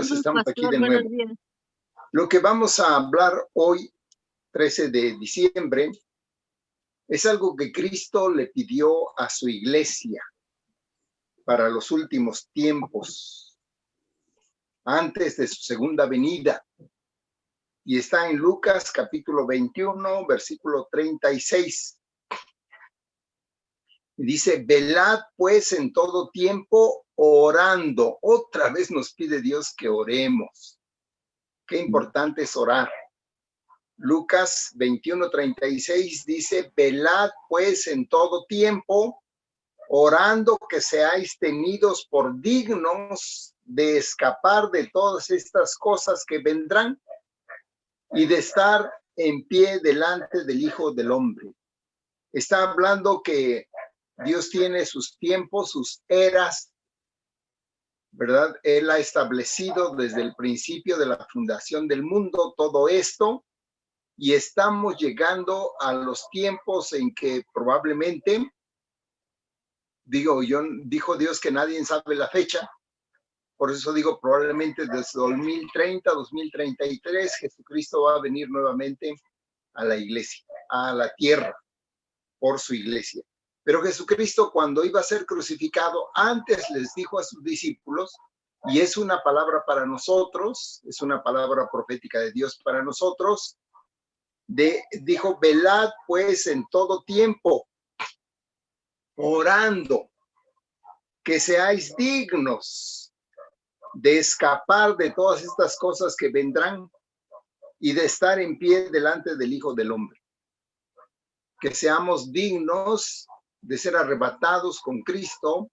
Pues estamos aquí Pastor, de nuevo. buenos días. Lo que vamos a hablar hoy, 13 de diciembre, es algo que Cristo le pidió a su iglesia para los últimos tiempos, antes de su segunda venida. Y está en Lucas capítulo 21, versículo 36. Dice, velad pues en todo tiempo orando. Otra vez nos pide Dios que oremos. Qué importante es orar. Lucas 21:36 dice, velad pues en todo tiempo, orando que seáis tenidos por dignos de escapar de todas estas cosas que vendrán y de estar en pie delante del Hijo del Hombre. Está hablando que Dios tiene sus tiempos, sus eras, ¿verdad? Él ha establecido desde el principio de la fundación del mundo todo esto. Y estamos llegando a los tiempos en que probablemente, dijo Dios que nadie sabe la fecha, por eso digo probablemente desde 2030, 2033, Jesucristo va a venir nuevamente a la iglesia, a la tierra, por su iglesia. Pero Jesucristo, cuando iba a ser crucificado, antes les dijo a sus discípulos, y es una palabra para nosotros, es una palabra profética de Dios para nosotros, dijo, velad pues en todo tiempo, orando, que seáis dignos de escapar de todas estas cosas que vendrán y de estar en pie delante del Hijo del Hombre. Que seamos dignos de ser arrebatados con Cristo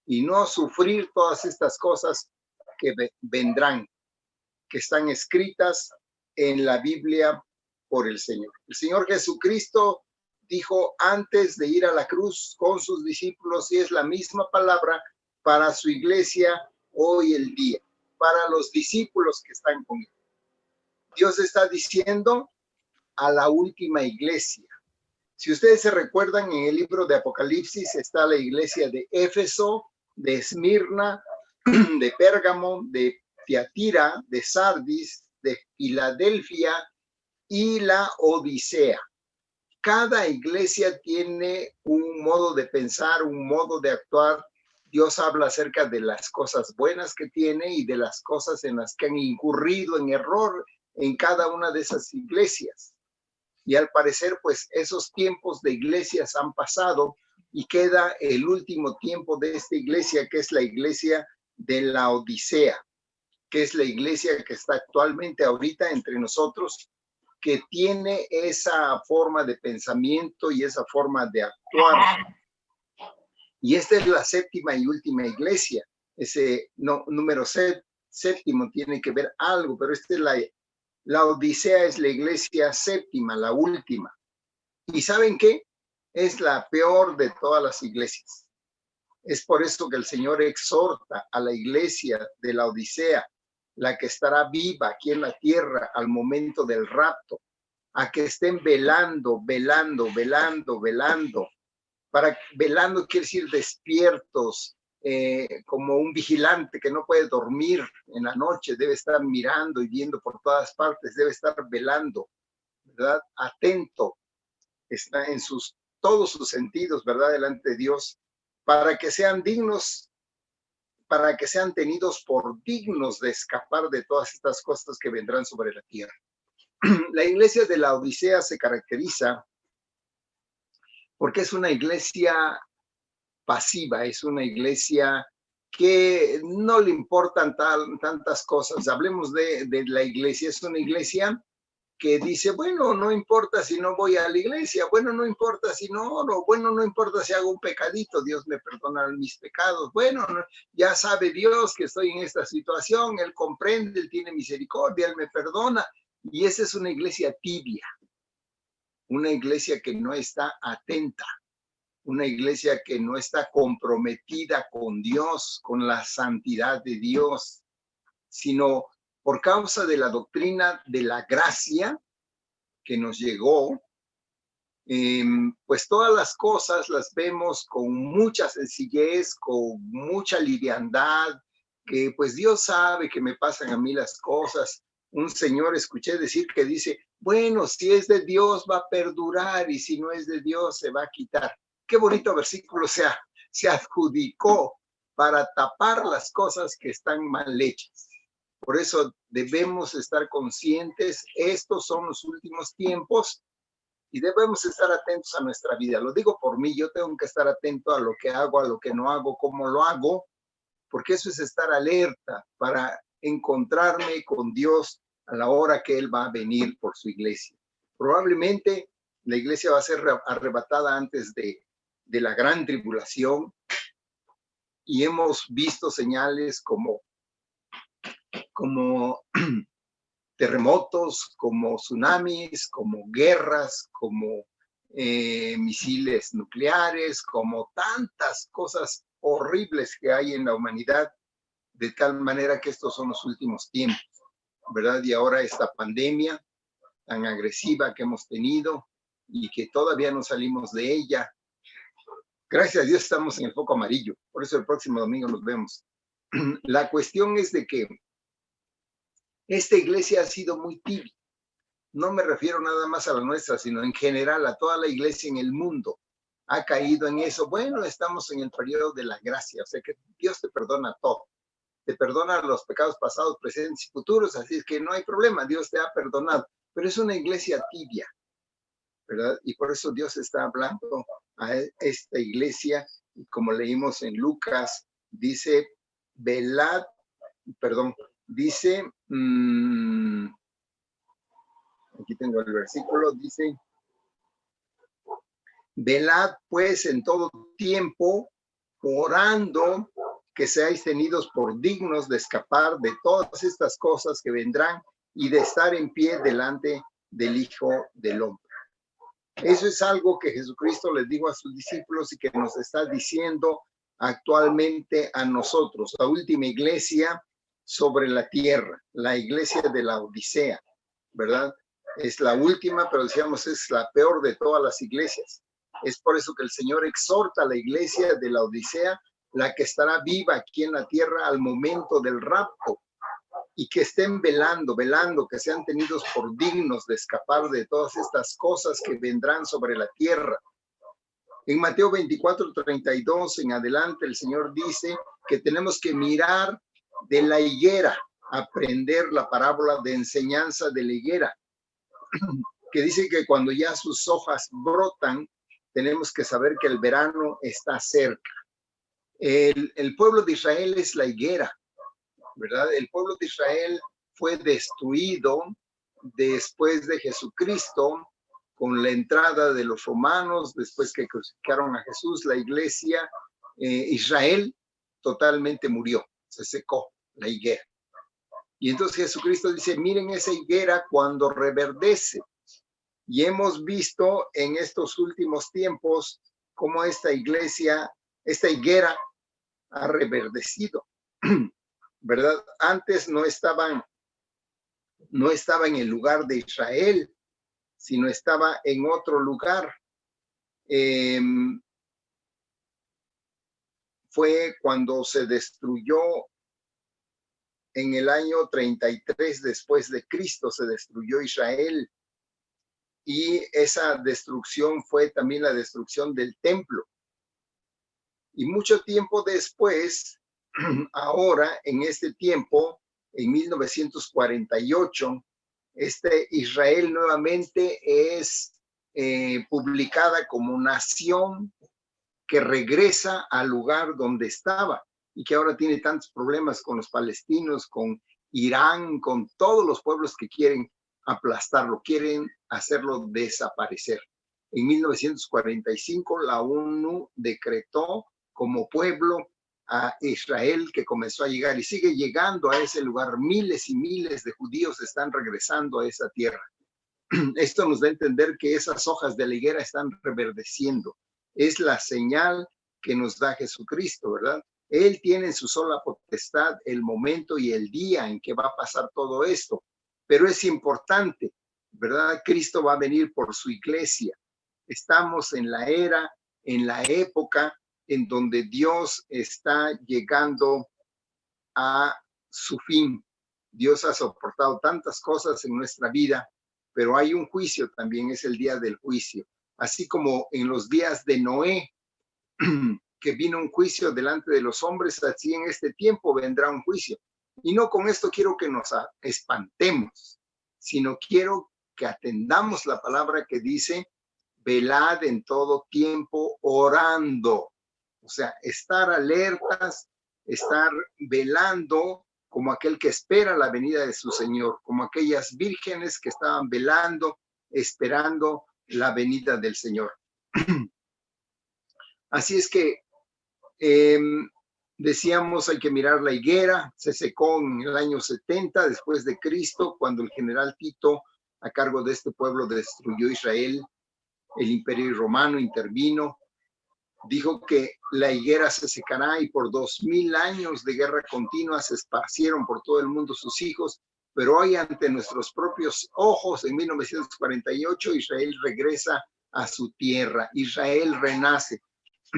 y no sufrir todas estas cosas que vendrán, que están escritas en la Biblia por el Señor. El Señor Jesucristo dijo antes de ir a la cruz con sus discípulos, y es la misma palabra para su iglesia hoy el día, para los discípulos que están con él. Dios está diciendo a la última iglesia. Si ustedes se recuerdan, en el libro de Apocalipsis está la iglesia de Éfeso, de Esmirna, de Pérgamo, de Tiatira, de Sardis, de Filadelfia y la Odisea. Cada iglesia tiene un modo de pensar, un modo de actuar. Dios habla acerca de las cosas buenas que tiene y de las cosas en las que han incurrido en error en cada una de esas iglesias. Y al parecer, pues esos tiempos de iglesias han pasado y queda el último tiempo de esta iglesia, que es la iglesia de la Odisea, que es la iglesia que está actualmente ahorita entre nosotros, que tiene esa forma de pensamiento y esa forma de actuar. Y esta es la séptima y última iglesia. Ese número séptimo tiene que ver algo, pero esta es la Odisea, es la iglesia séptima, la última. ¿Y saben qué? Es la peor de todas las iglesias. Es por eso que el Señor exhorta a la iglesia de la Odisea, la que estará viva aquí en la tierra al momento del rapto, a que estén velando. Velando quiere decir despiertos, como un vigilante que no puede dormir en la noche, debe estar mirando y viendo por todas partes, debe estar velando, ¿verdad? Atento, está en todos sus sentidos, ¿verdad? Delante de Dios, para que sean dignos, para que sean tenidos por dignos de escapar de todas estas cosas que vendrán sobre la tierra. La iglesia de la Odisea se caracteriza porque es una iglesia pasiva, es una iglesia que no le importan tantas cosas. Hablemos de la iglesia, es una iglesia que dice, bueno, no importa si no voy a la iglesia, bueno, no importa si no oro, bueno, no importa si hago un pecadito, Dios me perdona mis pecados, bueno, ya sabe Dios que estoy en esta situación, Él comprende, Él tiene misericordia, Él me perdona. Y esa es una iglesia tibia, una iglesia que no está atenta, una iglesia que no está comprometida con Dios, con la santidad de Dios, sino por causa de la doctrina de la gracia que nos llegó, pues todas las cosas las vemos con mucha sencillez, con mucha liviandad, que pues Dios sabe que me pasan a mí las cosas. Un señor escuché decir que dice, bueno, si es de Dios va a perdurar y si no es de Dios se va a quitar. Qué bonito versículo se adjudicó para tapar las cosas que están mal hechas. Por eso debemos estar conscientes, estos son los últimos tiempos y debemos estar atentos a nuestra vida. Lo digo por mí, yo tengo que estar atento a lo que hago, a lo que no hago, cómo lo hago, porque eso es estar alerta para encontrarme con Dios a la hora que Él va a venir por su iglesia. Probablemente la iglesia va a ser arrebatada antes de la gran tribulación y hemos visto señales como terremotos, como tsunamis, como guerras, como misiles nucleares, como tantas cosas horribles que hay en la humanidad, de tal manera que estos son los últimos tiempos, ¿verdad? Y ahora esta pandemia tan agresiva que hemos tenido y que todavía no salimos de ella. Gracias a Dios estamos en el foco amarillo, por eso el próximo domingo nos vemos. La cuestión es de que esta iglesia ha sido muy tibia. No me refiero nada más a la nuestra, sino en general a toda la iglesia en el mundo. Ha caído en eso. Bueno, estamos en el periodo de la gracia, o sea que Dios te perdona todo. Te perdona los pecados pasados, presentes y futuros, así es que no hay problema, Dios te ha perdonado. Pero es una iglesia tibia, ¿verdad? Y por eso Dios está hablando a esta iglesia, y como leímos en Lucas, dice, dice, aquí tengo el versículo, dice, velad pues en todo tiempo, orando que seáis tenidos por dignos de escapar de todas estas cosas que vendrán y de estar en pie delante del Hijo del Hombre. Eso es algo que Jesucristo les dijo a sus discípulos y que nos está diciendo actualmente a nosotros, la última iglesia sobre la tierra, la iglesia de la Odisea, ¿verdad? Es la última, pero decíamos es la peor de todas las iglesias. Es por eso que el Señor exhorta a la iglesia de la Odisea, la que estará viva aquí en la tierra al momento del rapto, y que estén velando, que sean tenidos por dignos de escapar de todas estas cosas que vendrán sobre la tierra. En Mateo 24:32 en adelante, el Señor dice que tenemos que mirar de la higuera, aprender la parábola de enseñanza de la higuera, que dice que cuando ya sus hojas brotan, tenemos que saber que el verano está cerca. El pueblo de Israel es la higuera, ¿verdad? El pueblo de Israel fue destruido después de Jesucristo con la entrada de los romanos, después que crucificaron a Jesús, la iglesia, Israel totalmente murió, se secó la higuera. Y entonces Jesucristo dice, miren esa higuera cuando reverdece. Y hemos visto en estos últimos tiempos cómo esta higuera ha reverdecido, ¿verdad? Antes no estaba en el lugar de Israel, sino estaba en otro lugar. Fue cuando se destruyó en el año 33 después de Cristo, se destruyó Israel. Y esa destrucción fue también la destrucción del templo. Y mucho tiempo después, ahora, en este tiempo, en 1948, Israel nuevamente es publicada como nación que regresa al lugar donde estaba y que ahora tiene tantos problemas con los palestinos, con Irán, con todos los pueblos que quieren aplastarlo, quieren hacerlo desaparecer. En 1945 la ONU decretó como pueblo a Israel, que comenzó a llegar y sigue llegando a ese lugar. Miles y miles de judíos están regresando a esa tierra. Esto nos da a entender que esas hojas de la higuera están reverdeciendo. Es la señal que nos da Jesucristo, ¿verdad? Él tiene en su sola potestad el momento y el día en que va a pasar todo esto. Pero es importante, ¿verdad? Cristo va a venir por su iglesia. Estamos en la era, en la época en donde Dios está llegando a su fin. Dios ha soportado tantas cosas en nuestra vida, pero hay un juicio también, es el día del juicio. Así como en los días de Noé, que vino un juicio delante de los hombres, así en este tiempo vendrá un juicio. Y no con esto quiero que nos espantemos, sino quiero que atendamos la palabra que dice, velad en todo tiempo orando. O sea, estar alertas, estar velando como aquel que espera la venida de su Señor, como aquellas vírgenes que estaban velando, esperando la venida del Señor. Así es que decíamos, hay que mirar la higuera, se secó en el año 70 después de Cristo, cuando el general Tito, a cargo de este pueblo, destruyó Israel. El imperio romano intervino, dijo que la higuera se secará y por 2000 años de guerra continua se esparcieron por todo el mundo sus hijos, pero hoy ante nuestros propios ojos, en 1948, Israel regresa a su tierra, Israel renace,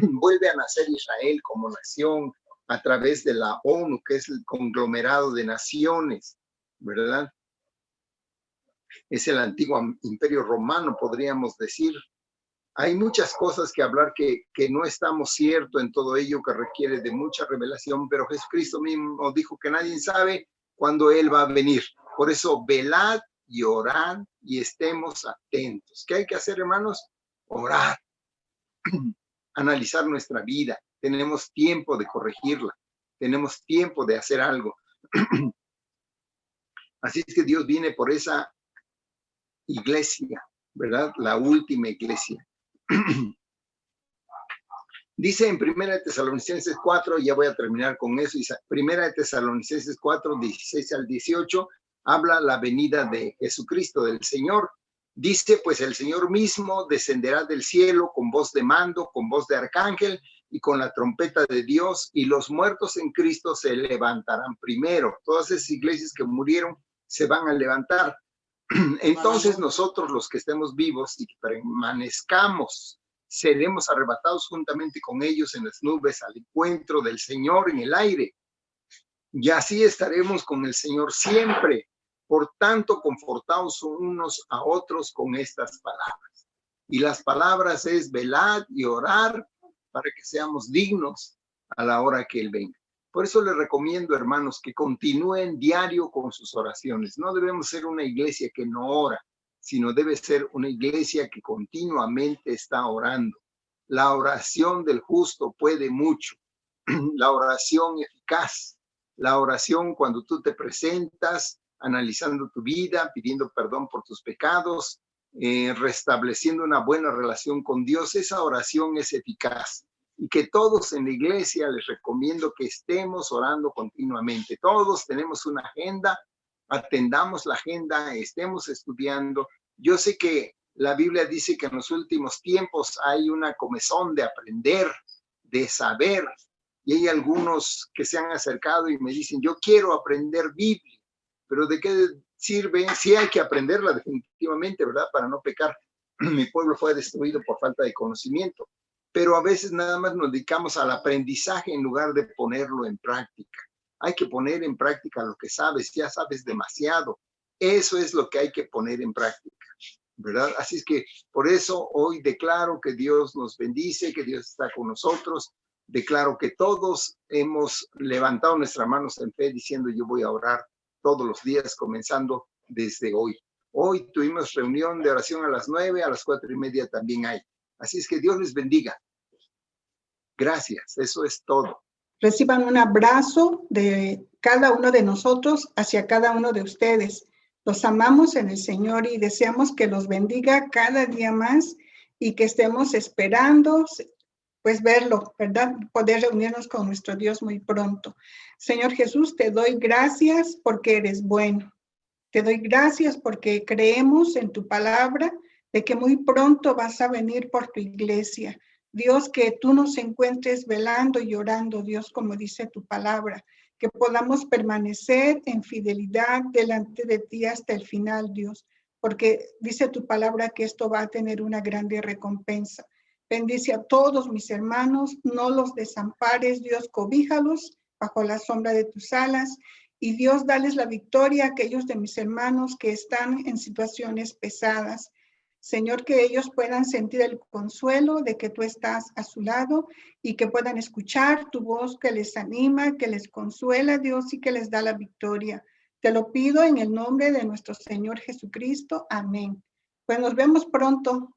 vuelve a nacer Israel como nación a través de la ONU, que es el conglomerado de naciones, ¿verdad? Es el antiguo imperio romano, podríamos decir. Hay muchas cosas que hablar que no estamos ciertos en todo ello, que requiere de mucha revelación, pero Jesucristo mismo dijo que nadie sabe cuándo Él va a venir. Por eso, velad y orad y estemos atentos. ¿Qué hay que hacer, hermanos? Orar, analizar nuestra vida. Tenemos tiempo de corregirla, tenemos tiempo de hacer algo. Así es que Dios viene por esa iglesia, ¿verdad? La última iglesia. Dice en 1 Tesalonicenses 4, ya voy a terminar con eso, 1 Tesalonicenses 4, 16 al 18, habla la venida de Jesucristo, del Señor. Dice, pues el Señor mismo descenderá del cielo con voz de mando, con voz de arcángel y con la trompeta de Dios, y los muertos en Cristo se levantarán primero. Todas esas iglesias que murieron se van a levantar. Entonces nosotros los que estemos vivos y que permanezcamos, seremos arrebatados juntamente con ellos en las nubes al encuentro del Señor en el aire. Y así estaremos con el Señor siempre. Por tanto, confortaos unos a otros con estas palabras. Y las palabras es velad y orar para que seamos dignos a la hora que Él venga. Por eso les recomiendo, hermanos, que continúen diario con sus oraciones. No debemos ser una iglesia que no ora, sino debe ser una iglesia que continuamente está orando. La oración del justo puede mucho. La oración eficaz, la oración cuando tú te presentas, analizando tu vida, pidiendo perdón por tus pecados, restableciendo una buena relación con Dios, esa oración es eficaz. Y que todos en la iglesia les recomiendo que estemos orando continuamente. Todos tenemos una agenda, atendamos la agenda, estemos estudiando. Yo sé que la Biblia dice que en los últimos tiempos hay una comezón de aprender, de saber. Y hay algunos que se han acercado y me dicen, yo quiero aprender Biblia, pero ¿de qué sirve? Sí hay que aprenderla definitivamente, ¿verdad? Para no pecar. Mi pueblo fue destruido por falta de conocimiento. Pero a veces nada más nos dedicamos al aprendizaje en lugar de ponerlo en práctica. Hay que poner en práctica lo que sabes, ya sabes demasiado. Eso es lo que hay que poner en práctica, ¿verdad? Así es que por eso hoy declaro que Dios nos bendice, que Dios está con nosotros. Declaro que todos hemos levantado nuestras manos en fe diciendo yo voy a orar todos los días, comenzando desde hoy. Hoy tuvimos reunión de oración a las 9, a las 4:30 también hay. Así es que Dios les bendiga. Gracias, eso es todo. Reciban un abrazo de cada uno de nosotros hacia cada uno de ustedes. Los amamos en el Señor y deseamos que los bendiga cada día más y que estemos esperando, pues verlo, ¿verdad? Poder reunirnos con nuestro Dios muy pronto. Señor Jesús, te doy gracias porque eres bueno. Te doy gracias porque creemos en tu palabra de que muy pronto vas a venir por tu iglesia. Dios, que tú nos encuentres velando y orando, Dios, como dice tu palabra, que podamos permanecer en fidelidad delante de ti hasta el final, Dios, porque dice tu palabra que esto va a tener una grande recompensa. Bendice a todos mis hermanos, no los desampares, Dios, cobíjalos bajo la sombra de tus alas. Y Dios, dales la victoria a aquellos de mis hermanos que están en situaciones pesadas. Señor, que ellos puedan sentir el consuelo de que tú estás a su lado y que puedan escuchar tu voz que les anima, que les consuela, Dios, y que les da la victoria. Te lo pido en el nombre de nuestro Señor Jesucristo. Amén. Pues nos vemos pronto.